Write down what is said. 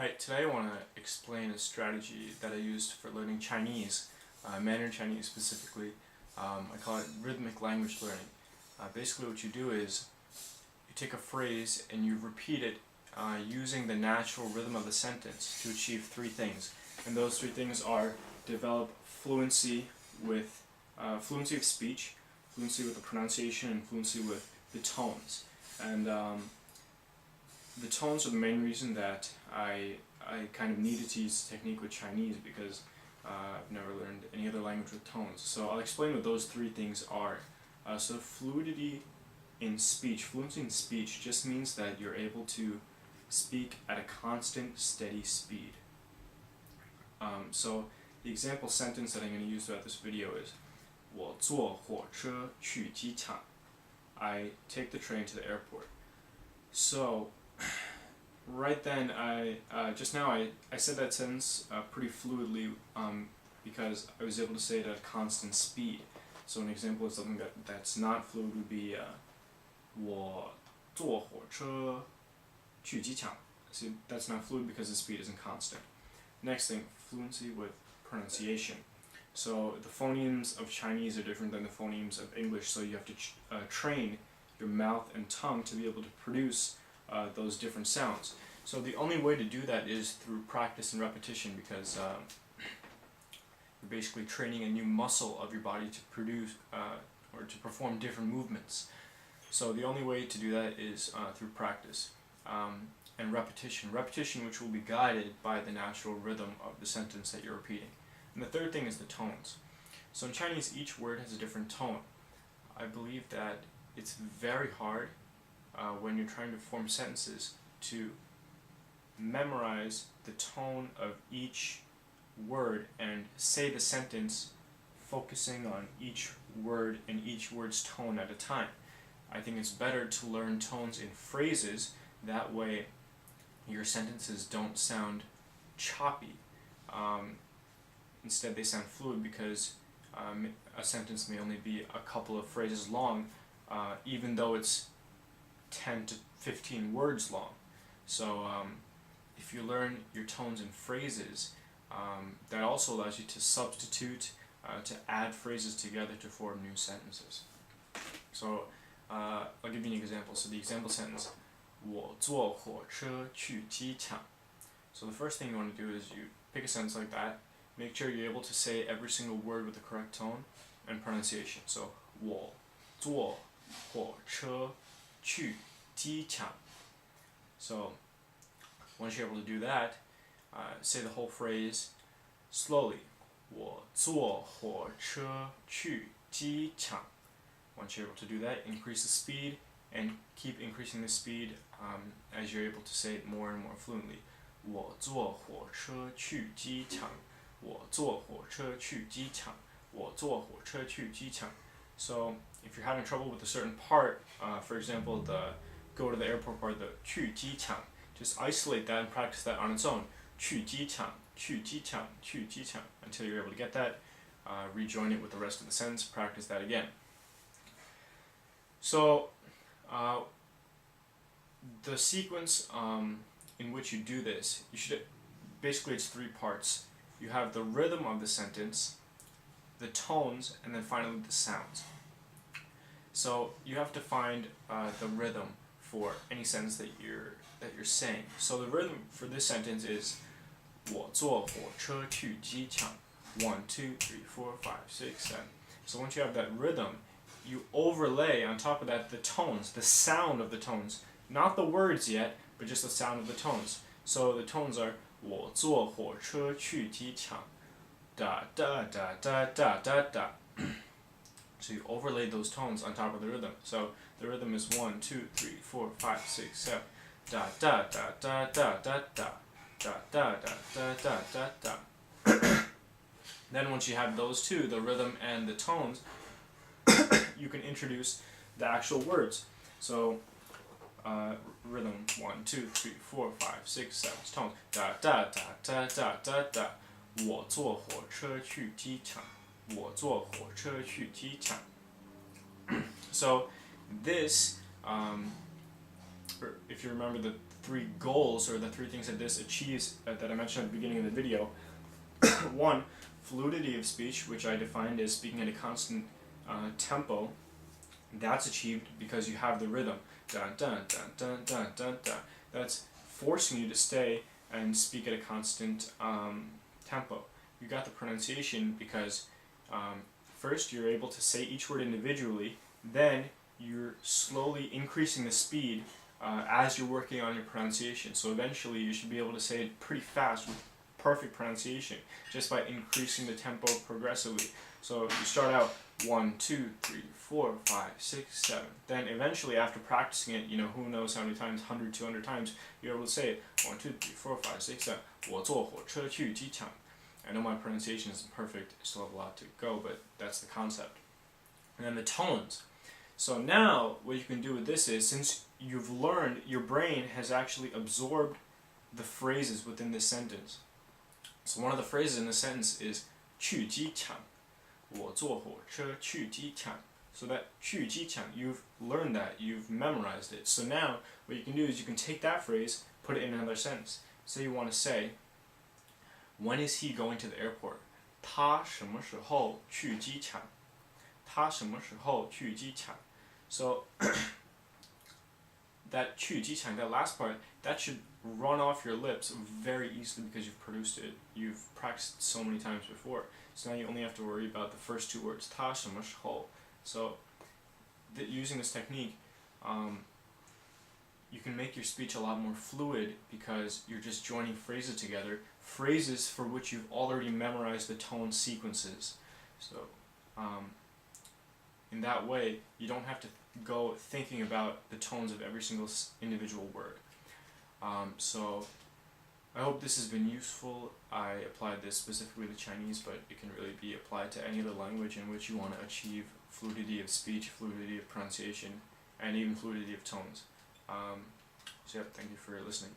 Hi, today I want to explain a strategy that I used for learning Chinese, Mandarin Chinese specifically. I call it rhythmic language learning. Basically what you do is you take a phrase and you repeat it using the natural rhythm of the sentence to achieve three things. And those three things are develop fluency with fluency of speech, fluency with the pronunciation, and fluency with the tones. And the tones are the main reason that I kind of needed to use the technique with Chinese because I've never learned any other language with tones. So I'll explain what those three things are. So fluidity in speech, fluency in speech just means that you're able to speak at a constant, steady speed. So the example sentence that I'm going to use throughout this video is 我坐火车去机场. I take the train to the airport. So right then, just now I said that sentence pretty fluidly because I was able to say it at a constant speed. So an example of something that's not fluid would be 我坐火车去机场. See, that's not fluid because the speed isn't constant. Next thing, fluency with pronunciation. So the phonemes of Chinese are different than the phonemes of English, so you have to train your mouth and tongue to be able to produce those different sounds. So the only way to do that is through practice and repetition, because you're basically training a new muscle of your body to produce or to perform different movements. So the only way to do that is through practice and repetition. Repetition which will be guided by the natural rhythm of the sentence that you're repeating. And the third thing is the tones. So in Chinese each word has a different tone. I believe that it's very hard when you're trying to form sentences to memorize the tone of each word and say the sentence focusing on each word and each word's tone at a time. I think it's better to learn tones in phrases, that way your sentences don't sound choppy. Instead they sound fluid because a sentence may only be a couple of phrases long, even though it's 10 to 15 words long. So if you learn your tones in phrases, that also allows you to substitute, to add phrases together to form new sentences. So I'll give you an example. So the example sentence, 我坐火车去机场. So the first thing you want to do is you pick a sentence like that, make sure you're able to say every single word with the correct tone and pronunciation. So 我坐火车去机场. So once you're able to do that, say the whole phrase slowly. 我坐火车去机场. Once you're able to do that, increase the speed and keep increasing the speed as you're able to say it more and more fluently. 我坐火车去机场. 我坐火车去机场. 我坐火车去机场. So if you're having trouble with a certain part, for example, the go to the airport part, the 去机场, just isolate that and practice that on its own. 去机场, 去机场, 去机场, until you're able to get that. Rejoin it with the rest of the sentence, practice that again. So the sequence in which you do this, basically it's three parts. You have the rhythm of the sentence, the tones, and then finally the sounds. So you have to find the rhythm for any sentence that you're saying. So the rhythm for this sentence is 我坐火车去机场. 1, 2, 3, 4, 5, 6, 7. So once you have that rhythm, you overlay on top of that the tones, the sound of the tones, not the words yet, but just the sound of the tones. So the tones are 我坐火车去机场. Da da da da da da da. So you overlay those tones on top of the rhythm. So the rhythm is 1, 2, 3, 4, 5, 6, 7. Da da da da da da da. Da da da da da da da. Then once you have those two, the rhythm and the tones, you can introduce the actual words. So rhythm 1, 2, 3, 4, 5, 6, 7 tones. Da da da da da da da. 我坐火车去机场. 我坐火车去机场. So this, if you remember the three goals, or the three things that this achieves that I mentioned at the beginning of the video. One, fluidity of speech, which I defined as speaking at a constant tempo. That's achieved because you have the rhythm. Dun, dun, dun, dun, dun, dun, dun. That's forcing you to stay and speak at a constant tempo. You got the pronunciation because first you're able to say each word individually, then you're slowly increasing the speed as you're working on your pronunciation. So eventually you should be able to say it pretty fast with perfect pronunciation just by increasing the tempo progressively. So you start out 1, 2, 3, 4, 5, 6, 7. Then eventually, after practicing it, who knows how many times, 100, 200 times, you're able to say it 1, 2, 3, 4, 5, 6, 7. 我坐火车去机场. I know my pronunciation isn't perfect, I still have a lot to go, but that's the concept. And then the tones. So now, what you can do with this is, since you've learned, your brain has actually absorbed the phrases within this sentence. So one of the phrases in the sentence is 去机场. 我坐火车去机场. So that 去机场, you've learned that, you've memorized it. So now, what you can do is you can take that phrase, put it in another sentence. Say you want to say, when is he going to the airport? 他什么时候去机场? 他什么时候去机场? So, that 去机场, that last part, that should run off your lips very easily because you've produced it. You've practiced so many times before. So now you only have to worry about the first two words, 他什么时候. So using this technique, you can make your speech a lot more fluid because you're just joining phrases together, phrases for which you've already memorized the tone sequences. So in that way, you don't have to go thinking about the tones of every single individual word. So I hope this has been useful. I applied this specifically to Chinese, but it can really be applied to any other language in which you want to achieve fluidity of speech, fluidity of pronunciation, and even fluidity of tones. So yeah, thank you for listening.